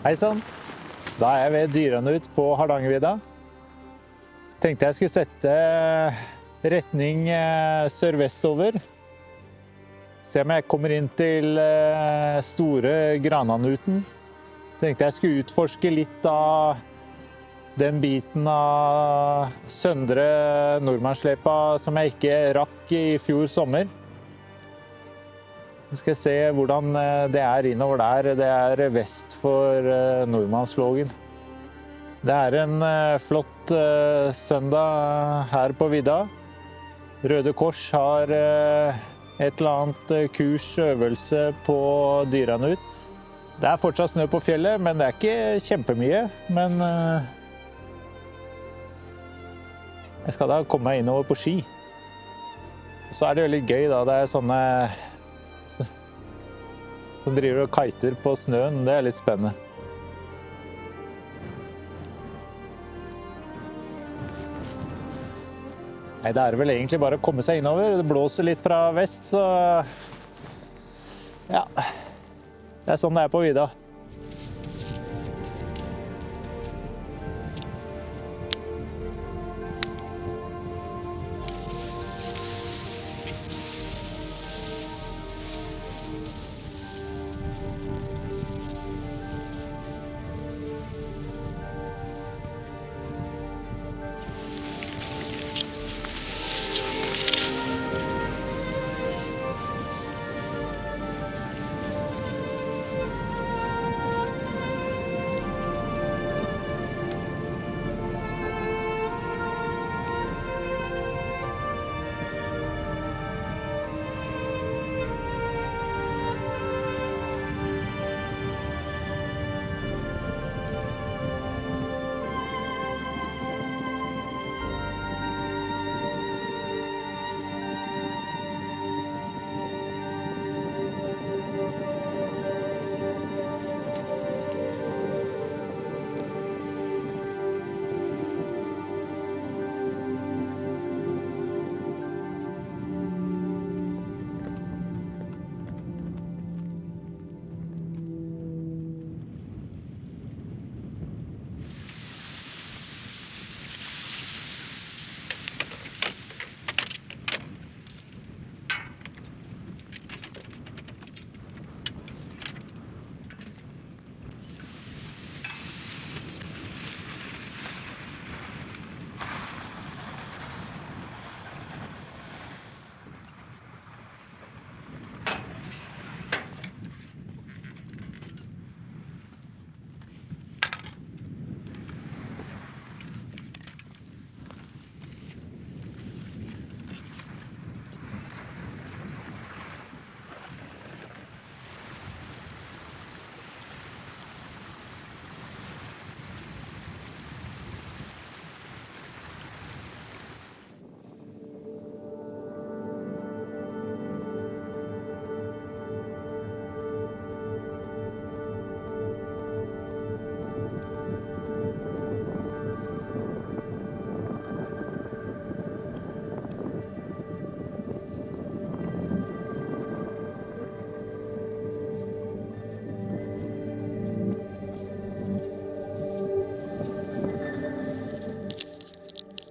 Hei sann, da er jeg ved Dyranut på Hardangervidda. Tenkte jeg skulle sette retning sørvestover. Se om jeg kommer inn til store Grananuten. Tenkte jeg skulle utforske litt av den biten av Søndre Nordmannsløypa som jeg ikke rakk i fjor sommer. Nå skal jeg se hvordan det er innover der. Det er vest for Nordmannslågen. Det er en flott søndag her på vidda. Røde Kors har et eller annet kurs, øvelse på Dyranut. Det er fortsatt snø på fjellet, men det er ikke kjempemye. Men jeg skal da komme meg innover på ski. Så er det jo litt gøy da, det er sånne som driver og kiter på snøen, det er litt spennende. Nei, det er vel egentlig bare å komme seg innover. Det blåser litt fra vest, så ja, det er sånn det er på vidda.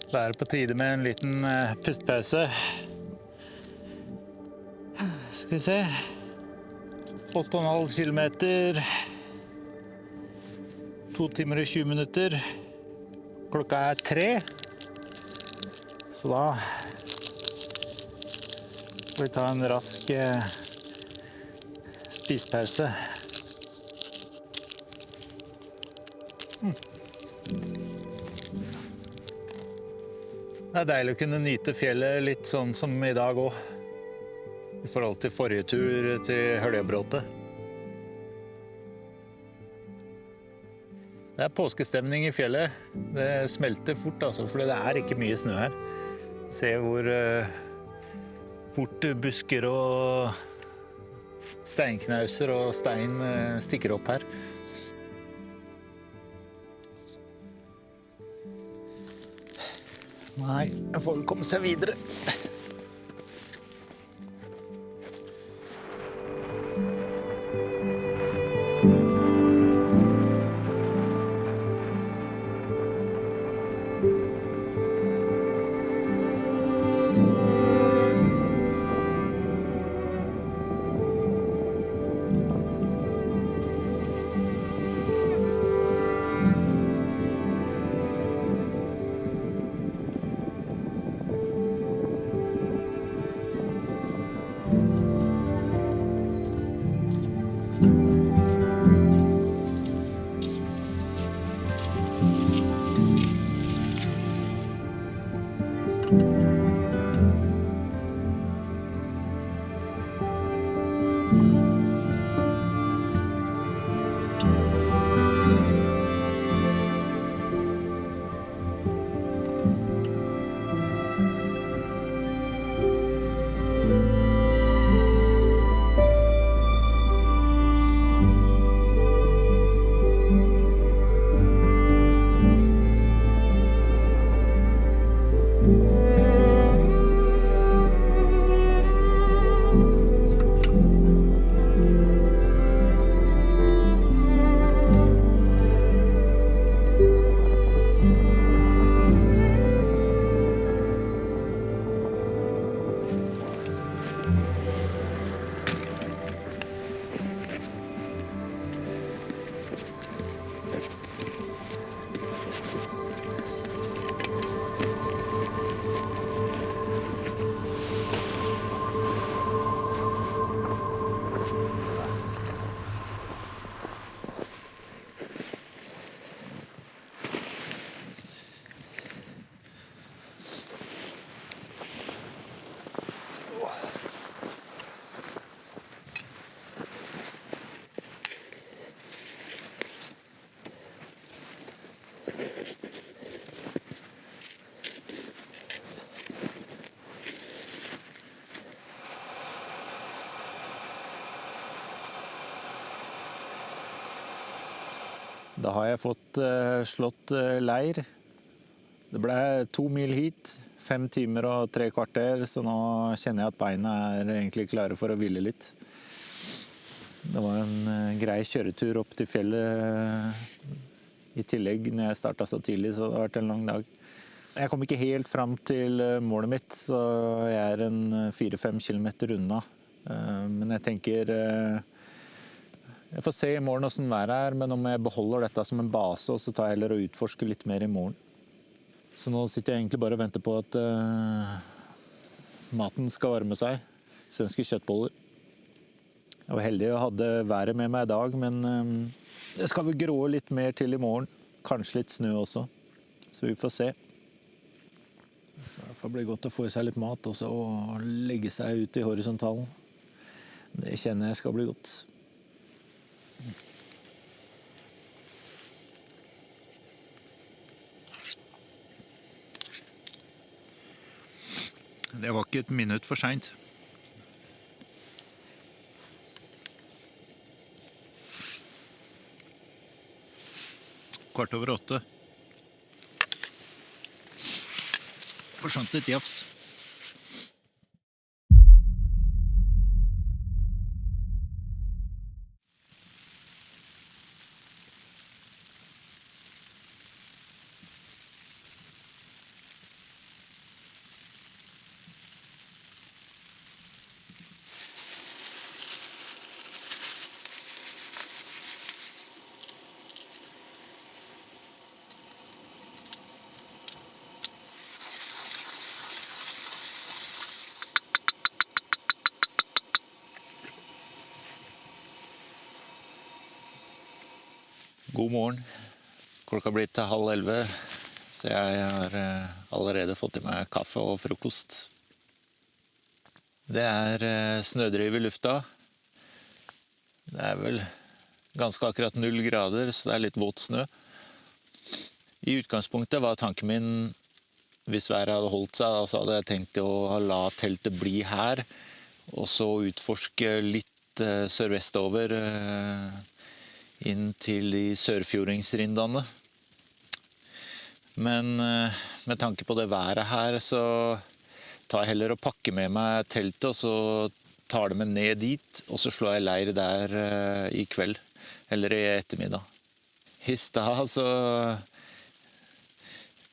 Så er det på tide med en liten pustepause. Skal vi se. 8,5 kilometer. 2 timer og 20 minutter. Klokka er 3. Så da skal vi ta en rask spisepause. Det er deilig å kunne nyte fjellet litt sånn som i dag også, i forhold til forrige tur til Høljebråtet. Det er påskestemning i fjellet. Det smelter fort, altså, for det er ikke mye snø her. Se hvor fort busker og steinknauser og stein stikker opp her. Nei, jeg får vel komme seg videre. Da har jeg fått slått leir. Det ble 2 mil hit, 5 timer og 3 kvarter, så nå kjenner jeg at beina egentlig klare for å hvile litt. Det var en grei kjøretur opp til fjellet i tillegg når jeg startet så tidlig, så det har vært en lang dag. Jeg kom ikke helt fram til målet mitt, så jeg en 4-5 kilometer unna. Men jeg tenker jeg får se i morgen hvordan været men om jeg beholder dette som en base, så tar jeg heller og utforsker litt mer i morgen. Så nå sitter jeg egentlig bare og venter på at maten skal varme seg. Svenske kjøttboller. Jeg var heldig og hadde været med meg i dag, men det skal vel grå litt mer til i morgen. Kanskje litt snø også. Så vi får se. Det skal i hvert fall bli godt å få i seg litt mat også, og legge seg ut i horisontalen. Det kjenner jeg skal bli godt. Det var ikke et minutt for sent. Kvart over 8. Forsvant et jafs. God morgen. Klokka blitt til 10:30, så jeg har allerede fått i meg kaffe og frokost. Det snødriv i lufta. Det vel ganske akkurat 0 grader, så det litt våt snø. I utgangspunktet var tanken min, hvis været hadde holdt seg, så hadde jeg tenkt å la teltet bli her, og så utforske litt sørvestover, inn til de sørfjordingsrindene. Men med tanke på det været her, så tar jeg heller og pakker med meg teltet, og så tar det med ned dit, og så slår jeg leir der i kveld, eller i ettermiddag. I stad, så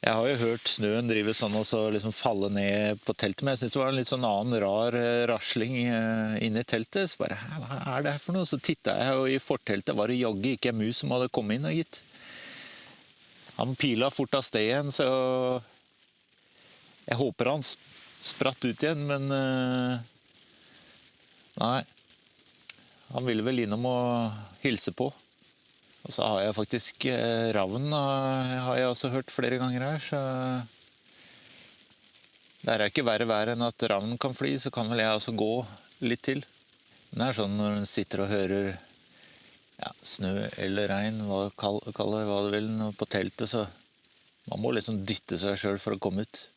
jeg har jo hørt snøen drive sånn og så liksom falle ned på teltet, men jeg synes det var en litt sånn annen rar rasling inne i teltet. Så bare, hva det her for noe? Så tittet jeg, og i forteltet var det jaggu ikke en mus som hadde kommet inn, gitt. Han pila fort av sted igjen, så jeg håper han spratt ut igjen, men nei. Han ville vel innom og hilse på. Og så har jeg faktisk ravn, har jeg også hørt flere ganger her, så det ikke verre vær enn at ravnen kan fly, så kan vel jeg også gå litt til. Men det sånn når en sitter og hører snø eller regn, kaller hva det vil, på teltet, så man må liksom dytte seg selv for å komme ut.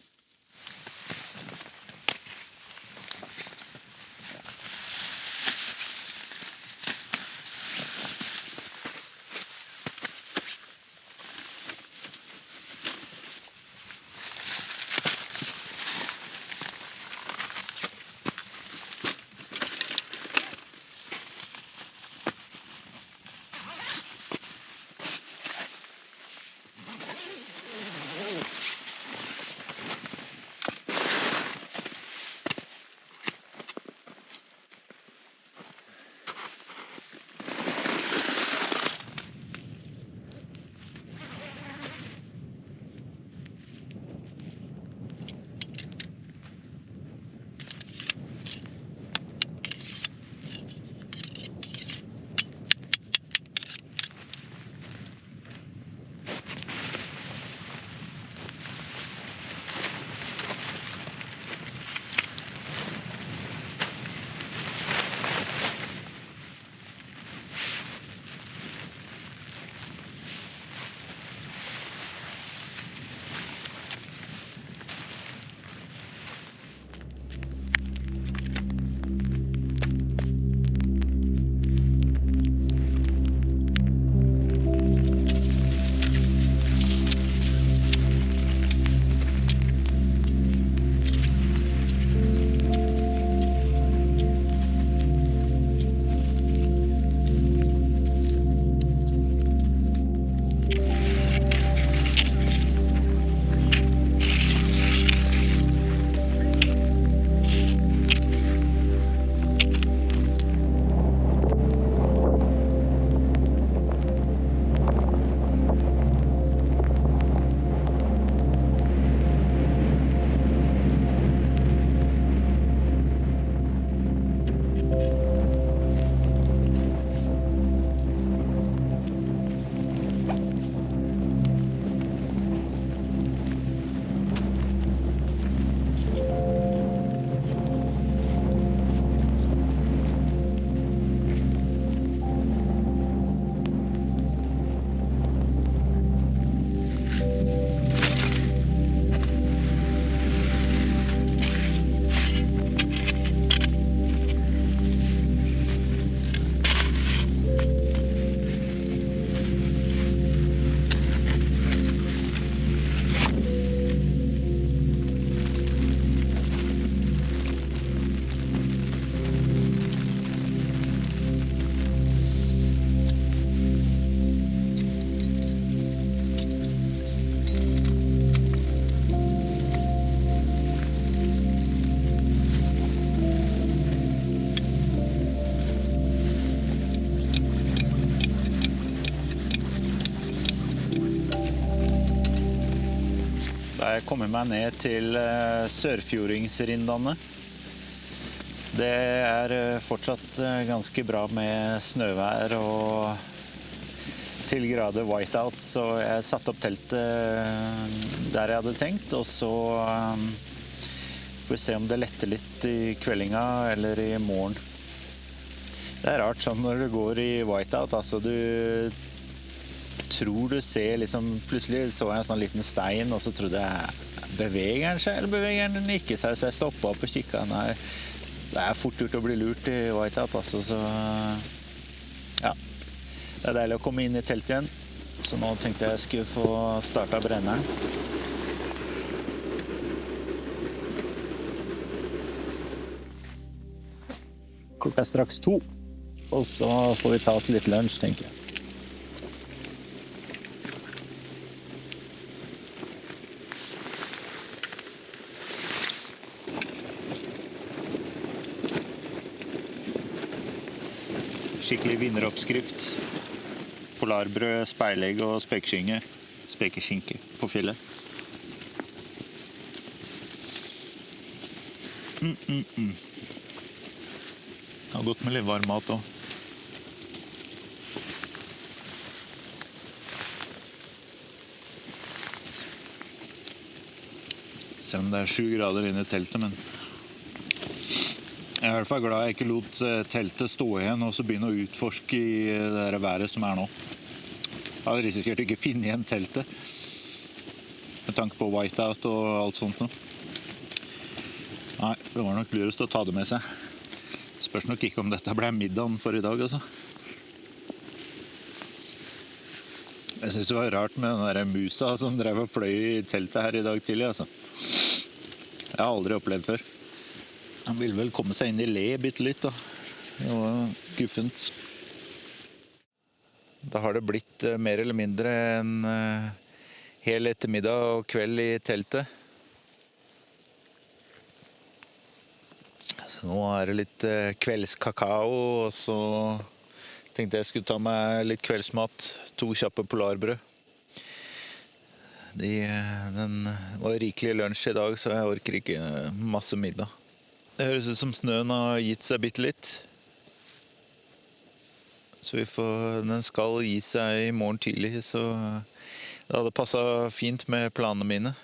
Da har jeg kommet meg ned til Sørfjordingsrindene. Det fortsatt ganske bra med snøvær og til grader whiteout, så jeg satte opp teltet der jeg hadde tenkt, og så får vi se om det letter litt i kveldinga eller i morgen. Det rart sånn når det går i whiteout, altså du tror du ser liksom, plutselig så jeg en sånn liten stein, og så trodde jeg, beveger den seg, eller beveger den ikke seg, så jeg stoppet opp og kikket. Nei, det fort gjort å bli lurt i whiteout, altså, så ja. Det deilig å komme inn i teltet igjen, så nå tenkte jeg skulle få startet brenneren. Klokka straks 2, og så får vi ta oss litt lunsj, tenker jeg. Skikkelig vinneroppskrift. Polarbrød, speilegg og spekeskinke på fjellet. Det har godt med litt varm mat også. Selv om det 7 grader inne i teltet, men jeg i hvert fall glad jeg ikke lot teltet stå igjen og så begynne å utforske i det været som nå. Jeg hadde risikert ikke finne igjen teltet med tanke på whiteout og alt sånt nå. Nei, det var nok lurest å ta det med seg. Spørs nok ikke om dette ble middagen for i dag, altså. Jeg synes det var rart med den der musa som drev og fløy i teltet her i dag tidlig, altså. Jeg har aldri opplevd før. Han ville vel komme seg inn i le bitte litt, da. Det var guffent. Da har det blitt mer eller mindre en hel ettermiddag og kveld i teltet. Så nå det litt kveldskakao, og så tenkte jeg skulle ta meg litt kveldsmat. 2 kjappe polarbrød. Den var rikelig lunsj i dag, så jeg orker ikke masse middag. Det høres ut som snøen har gitt seg bitte litt. Så den skal gi seg i morgen tidlig, så det hadde passet fint med planene mine.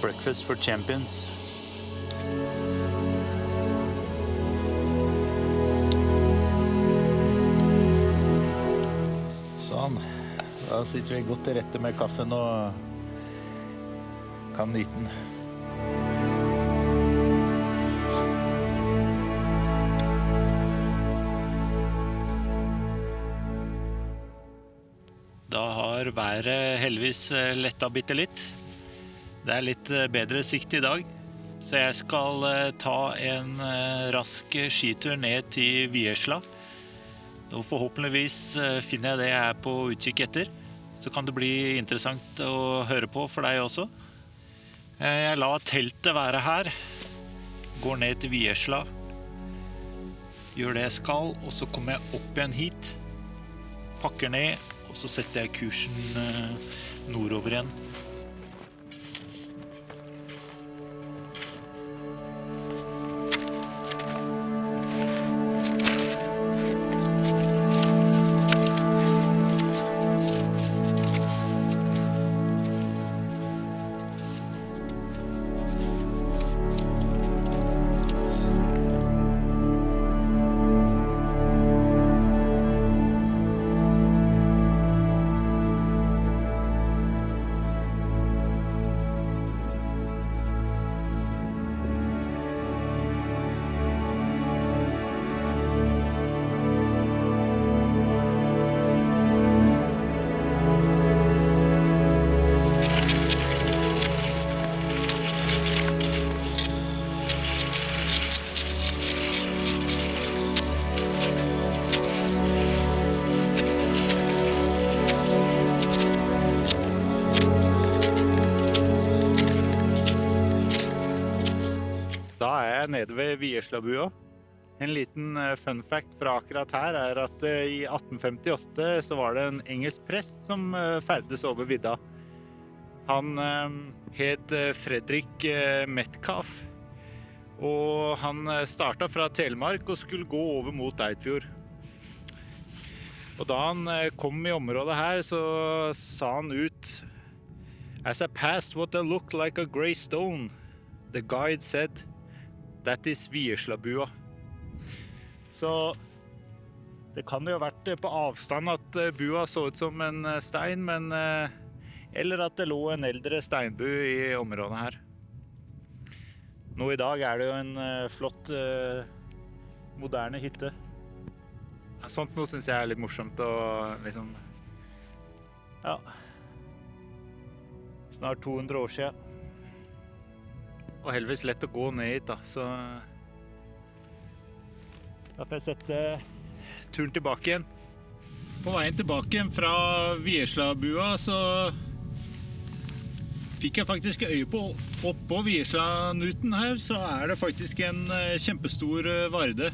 Breakfast for champions. Sånn. Da sitter vi godt til rette med kaffen og kaniten. Da har været heldigvis lettet bitte litt. Det litt bedre sikt i dag, så jeg skal ta en rask skitur ned til Viersla. Og forhåpentligvis finner jeg det jeg på utkikk etter, så kan det bli interessant å høre på for deg også. Jeg lar teltet være her, går ned til Viersla, gjør det jeg skal, og så kommer jeg opp igjen hit, pakker ned, og så setter jeg kursen nordover igjen. er nede ved Vieslabua. En liten fun fact fra akkurat her er at i 1858 så var det en engelsk prest som ferdes over vidda. Han het Fredrik Metcalf, og han startet fra Telemark og skulle gå over mot Eidfjord. Og da han kom i området her, så sa han ut: "As I passed what looked like a grey stone, the guide said, that is Vieslabua." Så det kan jo ha vært på avstand at bua så ut som en stein, men eller at det lå en eldre steinbu i området her. Nå i dag er det jo en flott, moderne hytte. Sånt nå synes jeg er litt morsomt å liksom, ja, snart 200 år siden. Og heldigvis lett å gå ned hit da, så da får jeg sette turen tilbake igjen. På veien tilbake igjen fra Vieslabua så fikk jeg faktisk øye på oppå Vieslanuten her, så er det faktisk en kjempestor varde.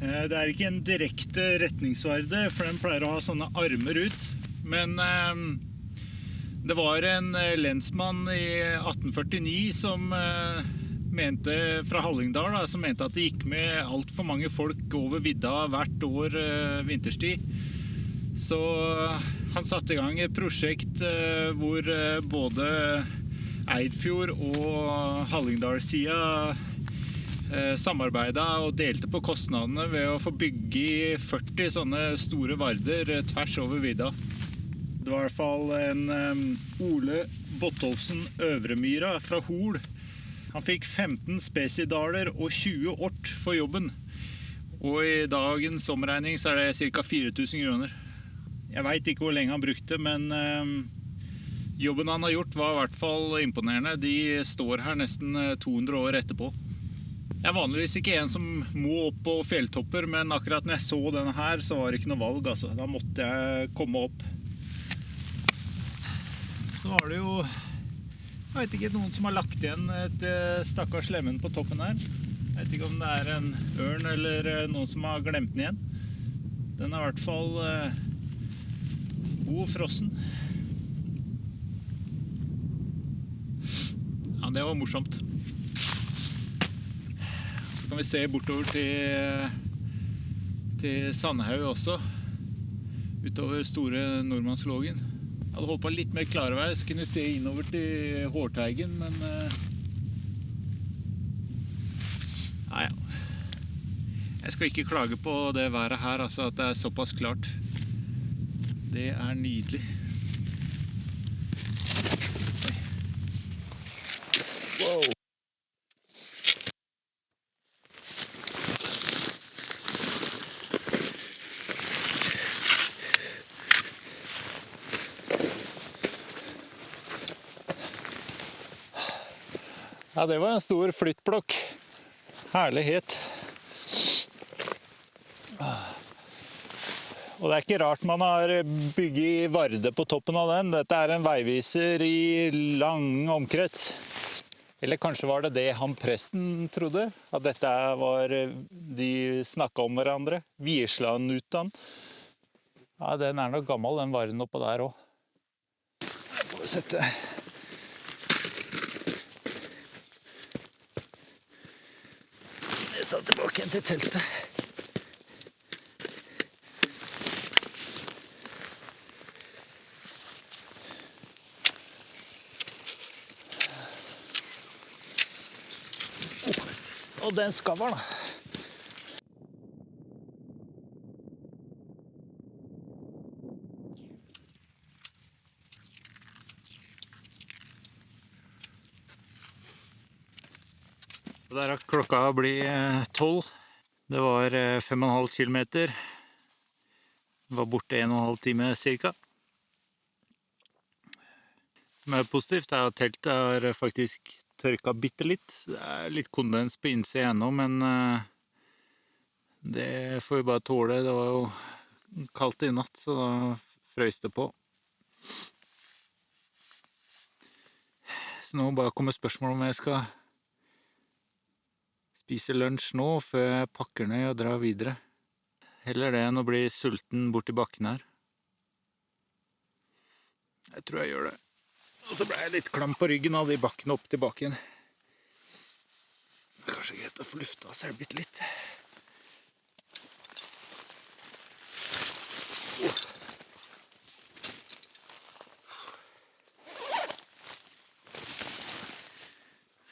Det er ikke en direkte retningsvarde, for den pleier å ha sånne armer ut, men det var en lensmann i 1849 som mente, fra Hallingdal da, som mente at det gikk med alt for mange folk over vidda hvert år vinterstid. Så han satte i gang et prosjekt hvor både Eidfjord og Hallingdalssida samarbeidet og delte på kostnadene ved å få bygge 40 sånne store varder tvers over vidda. Det var i hvert fall en Ole Bottolfsen Øvremyra fra Hol. Han fikk 15 spesidaler og 20 ort for jobben. Og i dagens omregning så er det ca. 4000 kroner. Jeg vet ikke hvor lenge han brukte, men jobben han har gjort var i hvert fall imponerende. De står her nesten 200 år etterpå. Jeg er vanligvis ikke en som må opp på fjelltopper, men akkurat når jeg så denne her, så var det ikke noe valg. Altså. Da måtte jeg komme opp. Så var det jo, jeg vet ikke, noen som har lagt igjen et stakkars lemen på toppen her. Jeg vet ikke om det er en ørn eller noen som har glemt den igjen. Den er i hvert fall god frossen. Ja, det var morsomt. Så kan vi se bortover til Sandhaug også, utover Store Nordmannslågen. Jeg hadde håpet litt mer klare vei, så kunne vi se innover til Hårteigen, men ja. Jeg skal ikke klage på det været her, altså at det er såpass klart. Det er nydelig. Wow. Ja, det var en stor flyttblokk. Herlighet. Og det er ikke rart man har bygget varde på toppen av den. Dette er en veiviser i lang omkrets. Eller kanskje var det det han presten trodde? At dette var de snakket om hverandre. Vieslanuten. Ja, den er nok gammel, den varden oppå der også. Jeg får sette nesa tilbake igjen til teltet. Og den skaveren da. Der har klokka blitt 12. Det var 5,5 kilometer. Det var borte 1,5 time cirka. Det som er positivt er at teltet har faktisk tørka bitte litt. Det er litt kondens på innsiden ennå, men det får vi bare tåle. Det var jo kaldt i natt, så da frøys det på. Så nå bare kommer spørsmålet om jeg skal Spiser lunsj nå før jeg pakker ned og drar videre. Heller det enn å bli sulten bort i bakken her. Jeg tror jeg gjør det. Og så ble jeg litt klam på ryggen av de bakkene opp til bakken. Det er kanskje greit å få lufta seg bitte litt.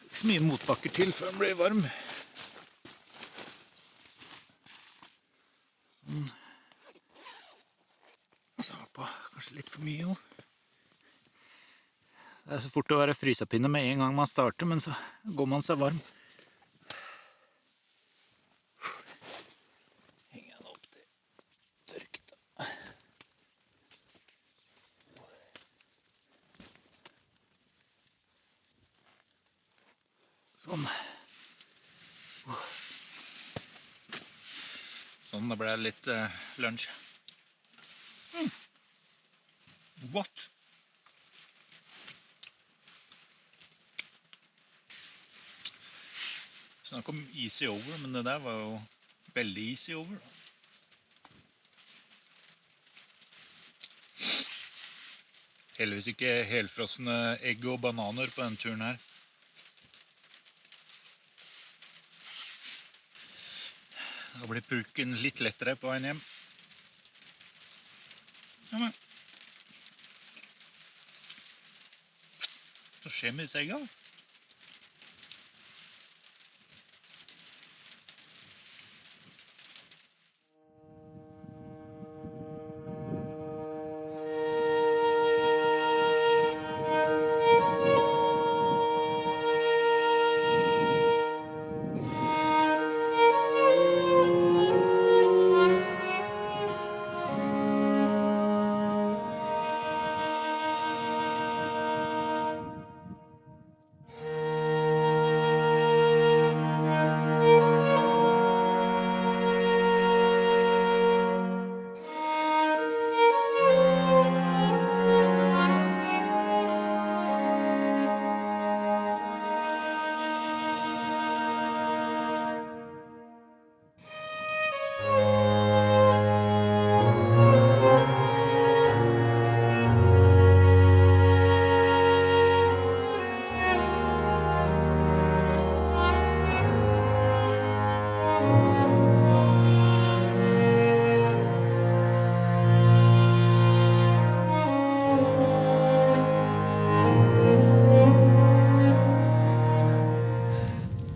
Ikke så mye motbakker til før den blir varm. Sånn. Så hoppa kanskje litt for mye også. Det er så fort å være frysapinne med en gang man starter, men så går man seg varm. Henger den opp til tørket da. Sånn. Sånn, da ble det litt lunsj. What? Snakk om easy over, men det der var jo veldig easy over. Heldigvis ikke helfrosne egg og bananer på denne turen her. Da blir pulken litt lettere på veien hjem. Ja, men. Hva skjer med disse egga?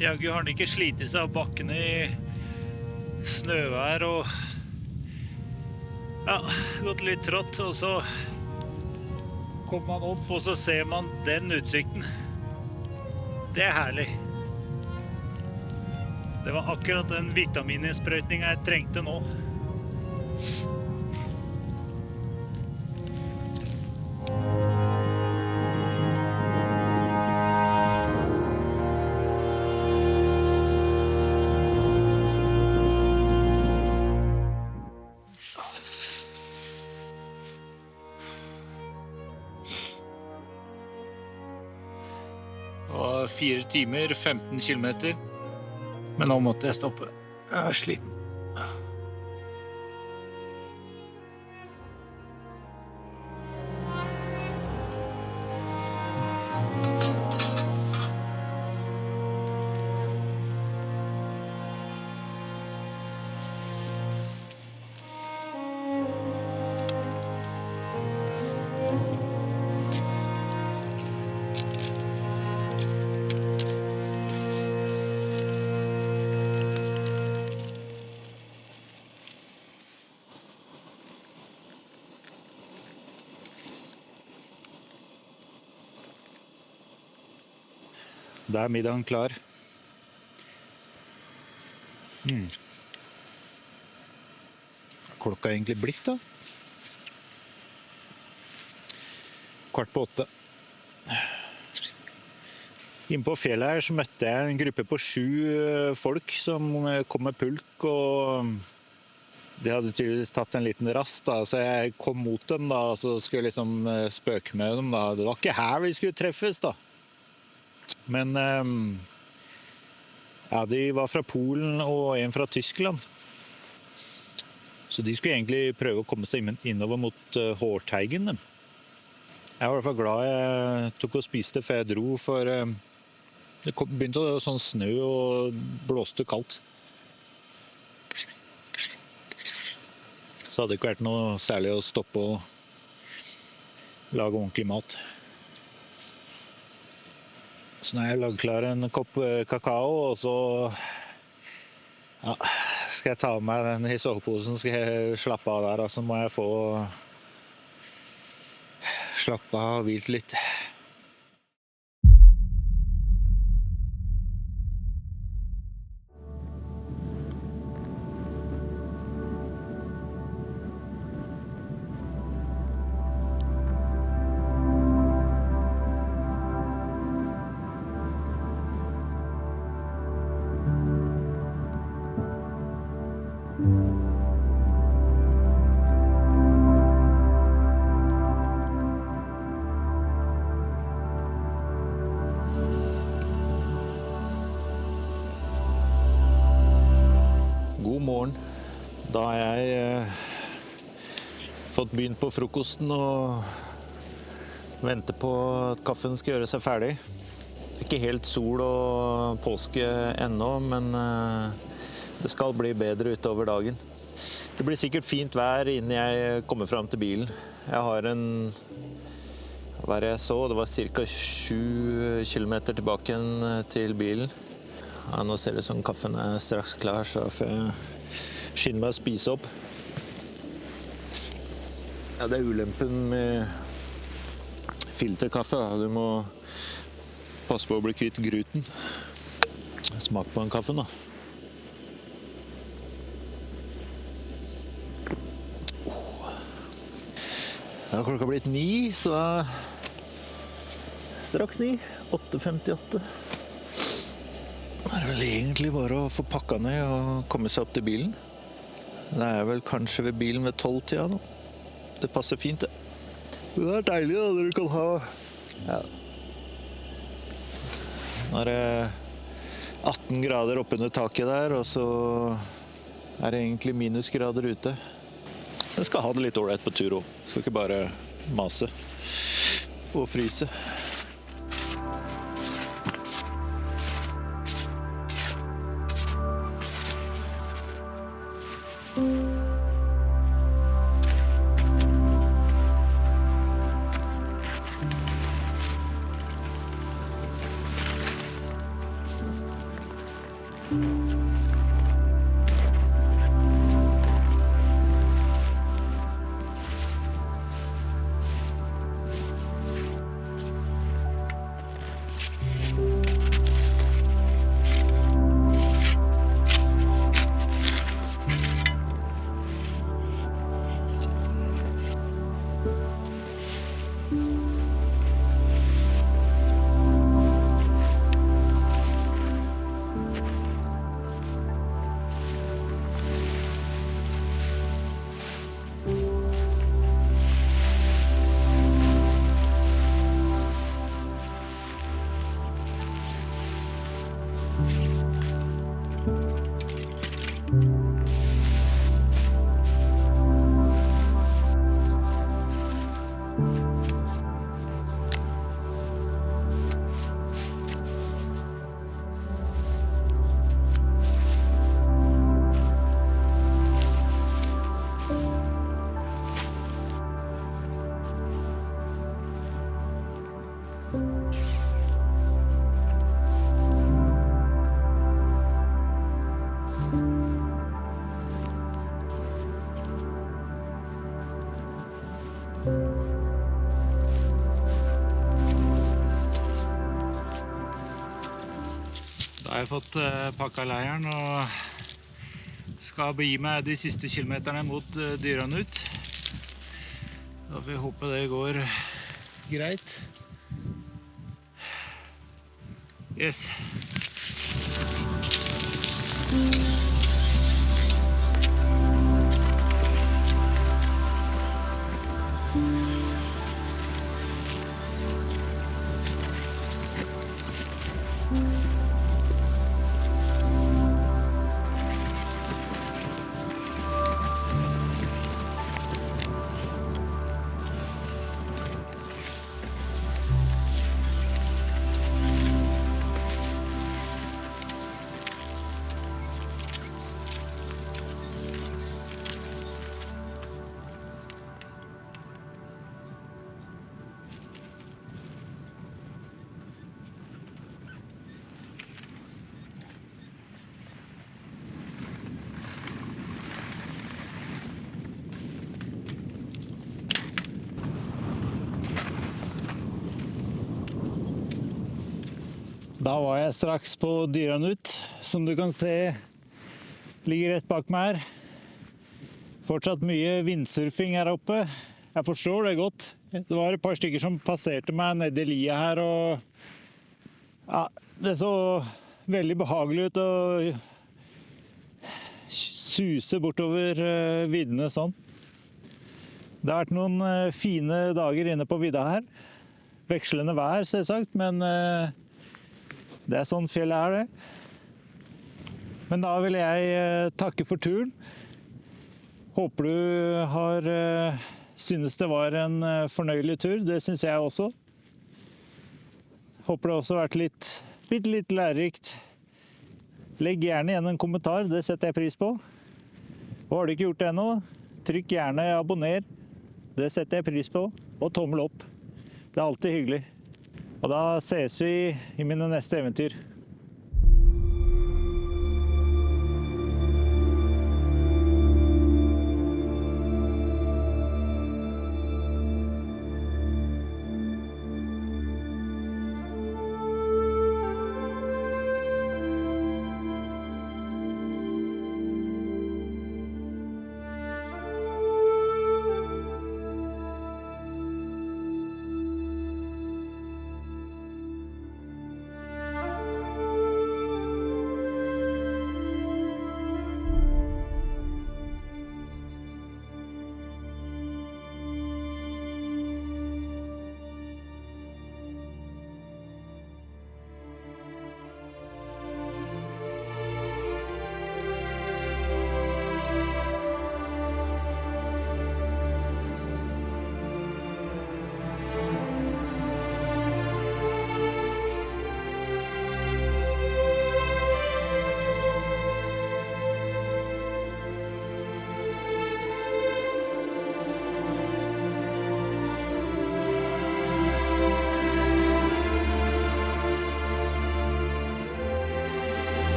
Jaggu har den ikke slitet seg av bakkene i snøvær og ja, gått litt trått, og så kommer man opp, og så ser man den utsikten. Det er herlig. Det var akkurat den vitamininnsprøytningen jeg trengte nå. Og 4 timer, 15 kilometer. Men nå måtte jeg stoppe. Jeg er sliten. Da er middagen klar. Klokka er egentlig blitt da. 7:15. Inne på fjellet her så møtte jeg en gruppe på 7 folk som kom med pulk, og de hadde tydeligvis tatt en liten rast da, så jeg kom mot dem da, og så skulle jeg liksom spøke med dem da. Det var ikke her vi skulle treffes da. Men Ja, de var fra Polen og en fra Tyskland. Så de skulle egentlig prøve å komme seg innover mot Hårteigen. Jeg var i hvert fall glad jeg tok og spiste før jeg dro, for det begynte å sånn snø og blåste kaldt. Så hadde det ikke vært noe særlig å stoppe og lage ordentlig mat. Så nå har jeg laget klar en kopp kakao, og så skal jeg ta med meg den i soveposen, skal jeg slappe av der, og så må jeg få slappe av og hvilt litt. God morgen. Da har jeg fått begynt på frokosten og venter på at kaffen skal gjøre seg ferdig. Det er ikke helt sol og påske ennå, men det skal bli bedre utover dagen. Det blir sikkert fint vær innen jeg kommer fram til bilen. Jeg har hva er det jeg så? Det var ca. 7 kilometer tilbake til bilen. Ja, nå ser det som kaffen er straks klar, så får jeg skynde meg å spise opp. Ja, det er ulempen med filterkaffe. Du må passe på å bli kvitt gruten. Smak på den kaffen, da. Da har klokka blitt 9, så straks 9. 8:58. Det er vel egentlig bare å få pakka ned og komme seg opp til bilen. Det er vel kanskje ved bilen ved 12-tida nå. Det passer fint, det. Det er deilig da, når du kan ha... Ja. Nå er det 18 grader oppunder taket der, og så er det egentlig minusgrader ute. Jeg skal ha det litt ålreit på tur også. Jeg skal ikke bare mase og fryse. Da har jeg fått pakka leiren og skal begi meg de siste kilometerne mot Dyranut. Da får vi håpe det går greit. Yes. Da var jeg straks på Dyranut, som du kan se ligger rett bak meg her. Fortsatt mye vindsurfing her oppe. Jeg forstår det godt. Det var et par stykker som passerte meg nede i lia her, og ja, det så veldig behagelig ut å suse bortover viddene sånn. Det har vært noen fine dager inne på vidda her. Vekslende vær, selvsagt, men det er sånn fjellet er, det. Men da vil jeg takke for turen. Håper du har synes det var en fornøyelig tur. Det synes jeg også. Håper det også har vært litt lærerikt. Legg gjerne igjen en kommentar, det setter jeg pris på. Og har du ikke gjort det ennå, trykk gjerne abonner. Det setter jeg pris på. Og tommel opp. Det er alltid hyggelig. Og da ses vi i mine neste eventyr.